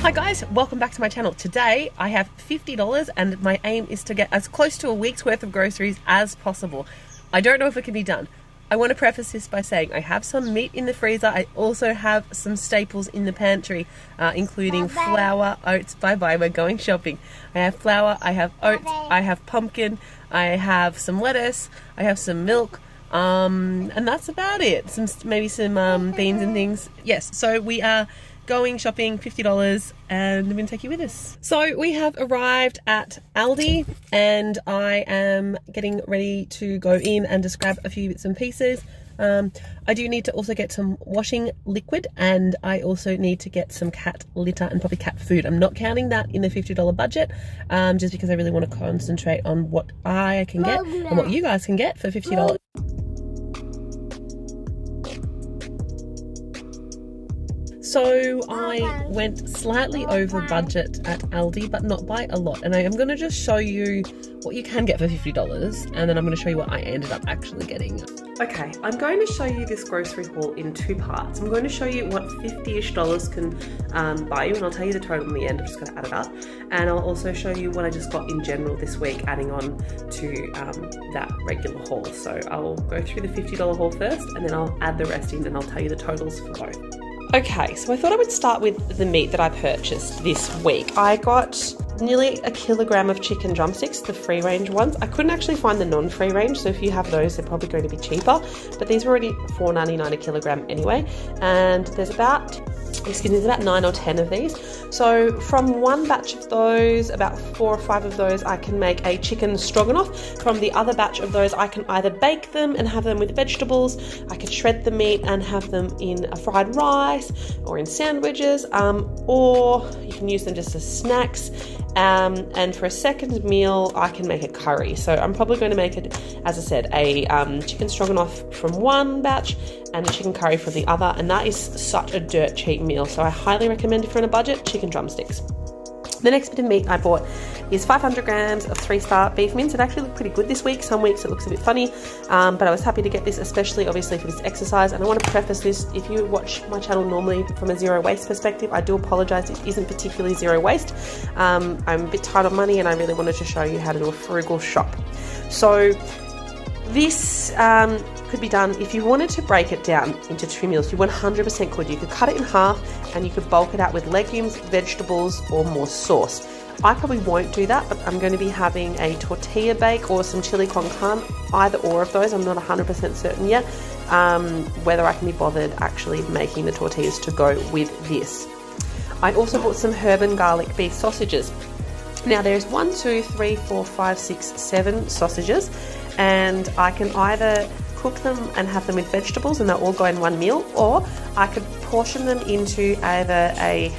Hi guys, welcome back to my channel. Today I have $50 and my aim is to get as close to a week's worth of groceries as possible. I don't know if it can be done. I want to preface this by saying I have some meat in the freezer. I also have some staples in the pantry, including flour, oats. Bye-bye, we're going shopping. I have flour, I have oats, I have pumpkin, I have some lettuce, I have some milk, and that's about it. Maybe some beans and things. Yes, so we are going shopping, $50, and I'm going to take you with us. So we have arrived at Aldi and I am getting ready to go in and just grab a few bits and pieces. I do need to also get some washing liquid, and I also need to get some cat litter and probably cat food. I'm not counting that in the $50 budget, just because I really want to concentrate on what I can get and what you guys can get for $50. So I went slightly over budget at Aldi, but not by a lot. And I am going to just show you what you can get for $50, and then I'm going to show you what I ended up actually getting. Okay, I'm going to show you this grocery haul in two parts. I'm going to show you what $50-ish can buy you, and I'll tell you the total in the end. I'm just going to add it up. And I'll also show you what I just got in general this week, adding on to that regular haul. So I'll go through the $50 haul first, and then I'll add the rest in, and I'll tell you the totals for both. Okay, so I thought I would start with the meat that I purchased this week. I got nearly a kilogram of chicken drumsticks, the free range ones. I couldn't actually find the non-free range, so if you have those, they're probably going to be cheaper. But these were already $4.99 a kilogram anyway. And there's about 9 or 10 of these. So from one batch of those, about 4 or 5 of those, I can make a chicken stroganoff. From the other batch of those, I can either bake them and have them with vegetables. I could shred the meat and have them in a fried rice or in sandwiches, or you can use them just as snacks. And for a second meal, I can make a curry. So I'm probably going to make it, as I said, a chicken stroganoff from one batch and a chicken curry from the other. And that is such a dirt cheap meal. So I highly recommend it for on a budget, chicken drumsticks. The next bit of meat I bought is 500 grams of 3-star beef mince. It actually looked pretty good this week. Some weeks it looks a bit funny, but I was happy to get this, especially obviously for this exercise. And I want to preface this, if you watch my channel normally from a zero waste perspective, I do apologize, it isn't particularly zero waste. I'm a bit tight on money and I really wanted to show you how to do a frugal shop. So this could be done, if you wanted to break it down into 2 meals, you 100% could. You could cut it in half and you could bulk it out with legumes, vegetables, or more sauce. I probably won't do that, but I'm going to be having a tortilla bake or some chili con carne, either or of those. I'm not 100% certain yet whether I can be bothered actually making the tortillas to go with this. I also bought some herb and garlic beef sausages. Now there's 1, 2, 3, 4, 5, 6, 7 sausages, and I can either cook them and have them with vegetables and they'll all go in one meal, or I could portion them into either a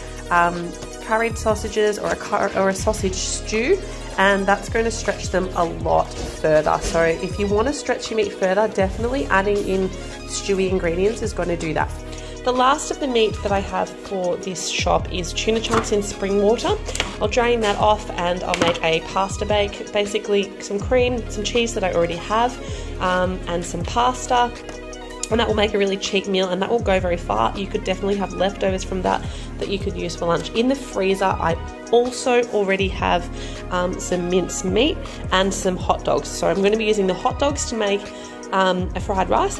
curried sausages or a sausage stew, and that's going to stretch them a lot further. So if you want to stretch your meat further, definitely adding in stewy ingredients is going to do that. The last of the meat that I have for this shop is tuna chunks in spring water. I'll drain that off and I'll make a pasta bake, basically some cream, some cheese that I already have, and some pasta. And that will make a really cheap meal, and that will go very far. You could definitely have leftovers from that you could use for lunch. In the freezer, I also already have some minced meat and some hot dogs. So I'm going to be using the hot dogs to make a fried rice,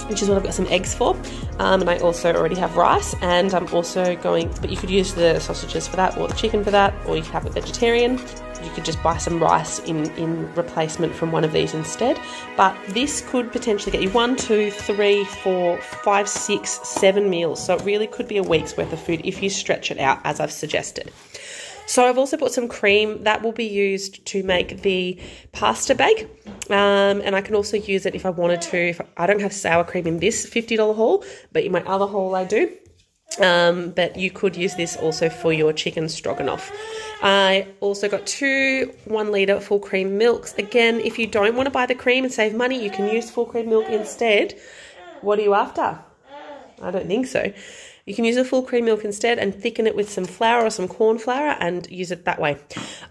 which is what I've got some eggs for, and I also already have rice, and I'm also going, but you could use the sausages for that or the chicken for that, or you could have it vegetarian. You could just buy some rice in replacement from one of these instead. But this could potentially get you 1, 2, 3, 4, 5, 6, 7 meals. So it really could be a week's worth of food if you stretch it out as I've suggested. So I've also bought some cream that will be used to make the pasta bake. And I can also use it if I wanted to. If I don't have sour cream in this $50 haul, but in my other haul I do. But you could use this also for your chicken stroganoff. I also got 2 1-litre full cream milks. Again, if you don't want to buy the cream and save money, you can use full cream milk instead. What are you after? I don't think so. You can use a full cream milk instead and thicken it with some flour or some corn flour and use it that way.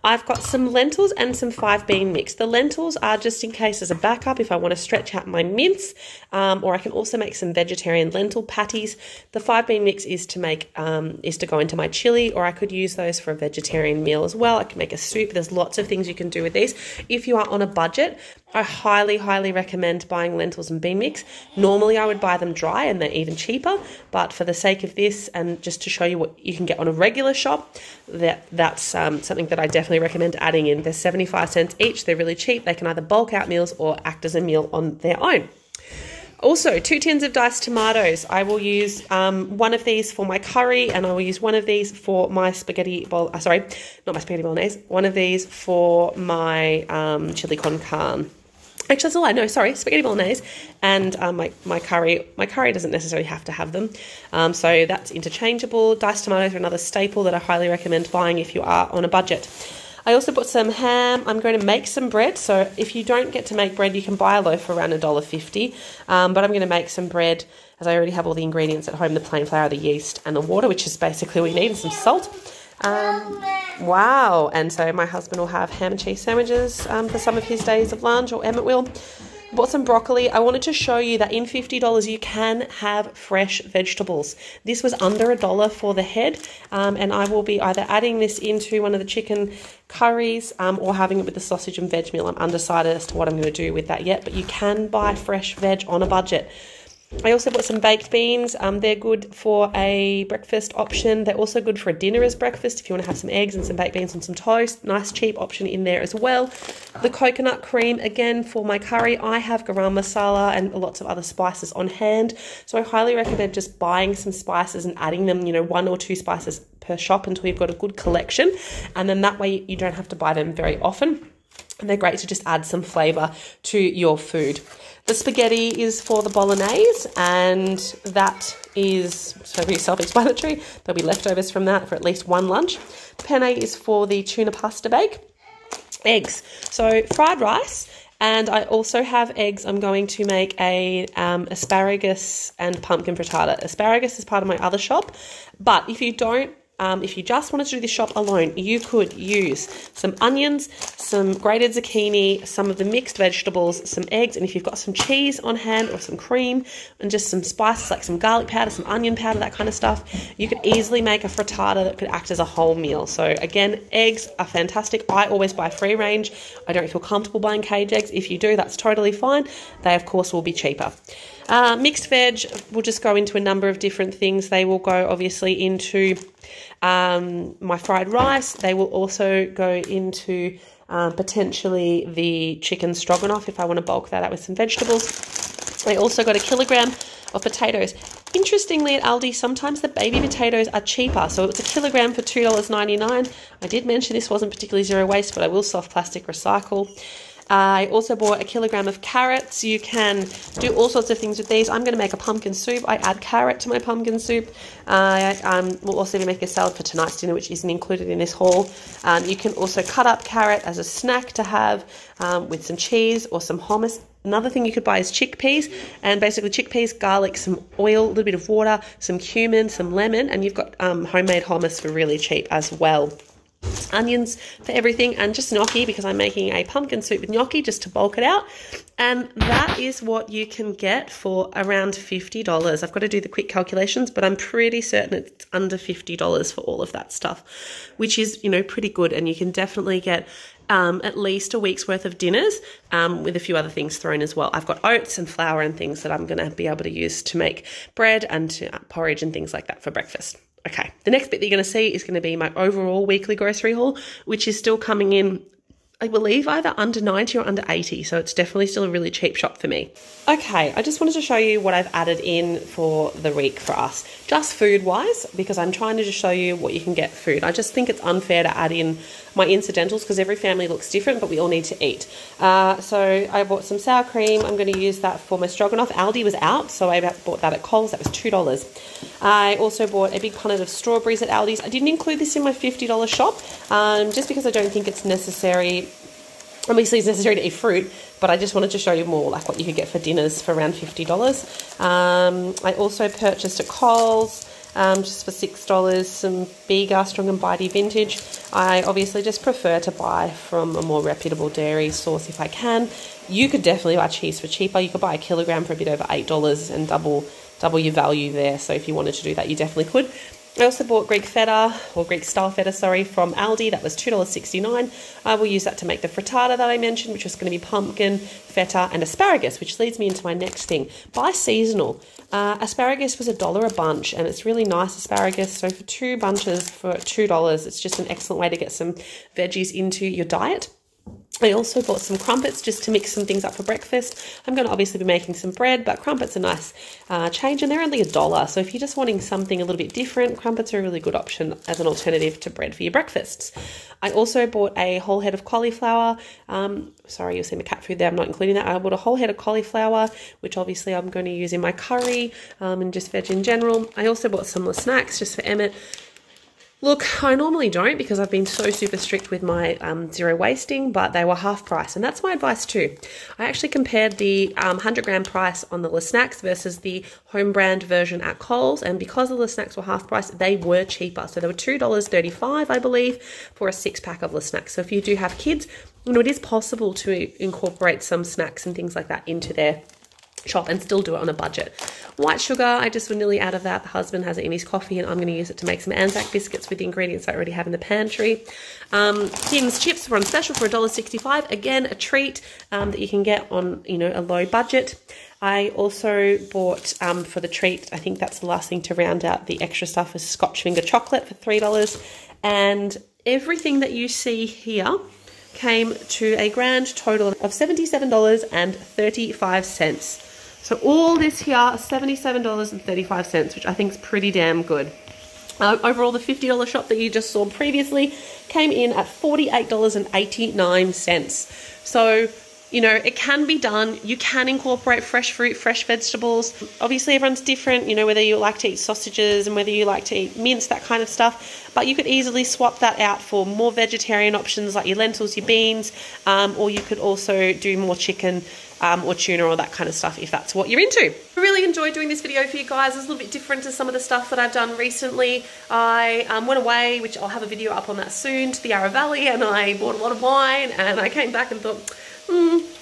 I've got some lentils and some 5-bean mix. The lentils are just in case as a backup if I want to stretch out my mince, or I can also make some vegetarian lentil patties. The 5-bean mix is to go into my chili, or I could use those for a vegetarian meal as well. I can make a soup. There's lots of things you can do with these. If you are on a budget, I highly, highly recommend buying lentils and bean mix. Normally I would buy them dry and they're even cheaper, but for the sake of this and just to show you what you can get on a regular shop, that's something that I definitely recommend adding in. They're 75 cents each. They're really cheap. They can either bulk out meals or act as a meal on their own. Also, 2 tins of diced tomatoes. I will use one of these for my curry, and I will use one of these for my spaghetti bolognese. One of these for my chili con carne. Actually, that's all I know. Sorry, spaghetti bolognese and my curry. My curry doesn't necessarily have to have them, so that's interchangeable. Diced tomatoes are another staple that I highly recommend buying if you are on a budget. I also bought some ham. I'm going to make some bread. So if you don't get to make bread, you can buy a loaf for around $1.50. But I'm going to make some bread as I already have all the ingredients at home, the plain flour, the yeast and the water, which is basically what we need, and some salt. Wow. And so my husband will have ham and cheese sandwiches for some of his days of lunch, or Emmett will. Bought some broccoli. I wanted to show you that in $50 you can have fresh vegetables. This was under $1 for the head, and I will be either adding this into one of the chicken curries or having it with the sausage and veg meal. I'm undecided as to what I'm going to do with that yet, but you can buy fresh veg on a budget. I also bought some baked beans. They're good for a breakfast option. They're also good for a dinner as breakfast if you want to have some eggs and some baked beans and some toast. Nice cheap option in there as well. The coconut cream, again, for my curry. I have garam masala and lots of other spices on hand, so I highly recommend just buying some spices and adding them, 1 or 2 spices per shop until you've got a good collection, and then that way you don't have to buy them very often. And they're great to just add some flavour to your food. The spaghetti is for the bolognese, and that is pretty self-explanatory. There'll be leftovers from that for at least one lunch. The penne is for the tuna pasta bake. Eggs. So fried rice, and I also have eggs. I'm going to make a asparagus and pumpkin frittata. Asparagus is part of my other shop, but if you don't, if you just wanted to do this shop alone, you could use some onions, some grated zucchini, some of the mixed vegetables, some eggs, and if you've got some cheese on hand or some cream and just some spices like some garlic powder, some onion powder, that kind of stuff, you could easily make a frittata that could act as a whole meal. So again, eggs are fantastic. I always buy free range. I don't feel comfortable buying cage eggs. If you do, that's totally fine. They, of course, will be cheaper. Mixed veg will just go into a number of different things. They will go obviously into my fried rice. They will also go into potentially the chicken stroganoff if I want to bulk that out with some vegetables. I also got 1 kilogram of potatoes. Interestingly, at Aldi, sometimes the baby potatoes are cheaper. So it's 1 kilogram for $2.99. I did mention this wasn't particularly zero waste, but I will soft plastic recycle. I also bought 1 kilogram of carrots. You can do all sorts of things with these. I'm going to make a pumpkin soup. I add carrot to my pumpkin soup. We'll also be making a salad for tonight's dinner, which isn't included in this haul. You can also cut up carrot as a snack to have with some cheese or some hummus. Another thing you could buy is chickpeas, and basically chickpeas, garlic, some oil, a little bit of water, some cumin, some lemon, and you've got homemade hummus for really cheap as well. Onions for everything, and just gnocchi because I'm making a pumpkin soup with gnocchi just to bulk it out. And that is what you can get for around $50. I've got to do the quick calculations, but I'm pretty certain it's under $50 for all of that stuff, which is, pretty good. And you can definitely get at least a week's worth of dinners with a few other things thrown as well. I've got oats and flour and things that I'm going to be able to use to make bread and to porridge and things like that for breakfast. Okay, the next bit that you're going to see is going to be my overall weekly grocery haul, which is still coming in, I believe, either under 90 or under 80, so it's definitely still a really cheap shop for me. Okay, I just wanted to show you what I've added in for the week for us, just food-wise, because I'm trying to just show you what you can get food. I just think it's unfair to add in my incidentals because every family looks different, but we all need to eat. So I bought some sour cream. I'm going to use that for my stroganoff. Aldi was out, so I bought that at Coles. That was $2. I also bought a big punnet of strawberries at Aldi's. I didn't include this in my $50 shop just because I don't think it's necessary. Obviously, it's necessary to eat fruit, but I just wanted to show you more like what you could get for dinners for around $50. I also purchased at Coles just for $6. Some Bega Strong and Bitey Vintage. I obviously just prefer to buy from a more reputable dairy source if I can. You could definitely buy cheese for cheaper. You could buy a kilogram for a bit over $8 and double your value there. So if you wanted to do that, you definitely could. I also bought Greek feta, or Greek style feta, sorry, from Aldi. That was $2.69. I will use that to make the frittata that I mentioned, which was going to be pumpkin, feta, and asparagus, which leads me into my next thing. Buy seasonal. Asparagus was $1 a bunch, and it's really nice asparagus. So for 2 bunches for $2, it's just an excellent way to get some veggies into your diet. I also bought some crumpets just to mix some things up for breakfast. I'm going to obviously be making some bread, but crumpets are nice change, and they're only $1. So if you're just wanting something a little bit different, crumpets are a really good option as an alternative to bread for your breakfasts. I also bought a whole head of cauliflower. Sorry, you'll see my cat food there. I'm not including that. I bought a whole head of cauliflower, which obviously I'm going to use in my curry and just veg in general. I also bought some more snacks just for Emmett. Look, I normally don't because I've been so super strict with my zero wasting, but they were half price, and that's my advice too. I actually compared the 100 gram price on the Le Snacks versus the home brand version at Coles, and because the Le Snacks were half price, they were cheaper. So they were $2.35, I believe, for a 6-pack of Le Snacks. So if you do have kids, you know, it is possible to incorporate some snacks and things like that into their shop and still do it on a budget. White sugar, I just vanilla out of that. The husband has it in his coffee, and I'm going to use it to make some Anzac biscuits with the ingredients I already have in the pantry. Tim's chips were on special for $1.65. Again, a treat that you can get on, you know, a low budget. I also bought for the treat, I think that's the last thing to round out the extra stuff, is Scotch finger chocolate for $3. And everything that you see here came to a grand total of $77.35. So all this here, $77.35, which I think is pretty damn good. Overall, the $50 shop that you just saw previously came in at $48.89. So, you know, it can be done. You can incorporate fresh fruit, fresh vegetables. Obviously, everyone's different, you know, whether you like to eat sausages and whether you like to eat mince, that kind of stuff. But you could easily swap that out for more vegetarian options like your lentils, your beans, or you could also do more chicken or tuna or that kind of stuff if that's what you're into. I really enjoyed doing this video for you guys. It's a little bit different to some of the stuff that I've done recently. I went away, which I'll have a video up on that soon, to the Yarra Valley, and I bought a lot of wine, and I came back and thought,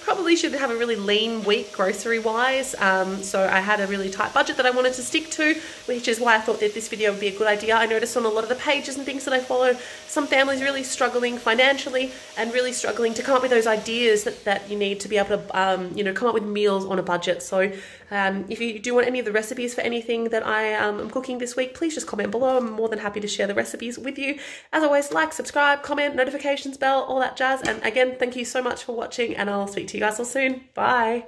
probably should have a really lean week grocery wise. So I had a really tight budget that I wanted to stick to, which is why I thought that this video would be a good idea. I noticed on a lot of the pages and things that I follow, some families really struggling financially and really struggling to come up with those ideas that you need to be able to, you know, come up with meals on a budget. So if you do want any of the recipes for anything that I am cooking this week, please just comment below. I'm more than happy to share the recipes with you. As always, like, subscribe, comment, notifications bell, all that jazz. And again, thank you so much for watching, and I'll speak to you guys all soon. Bye.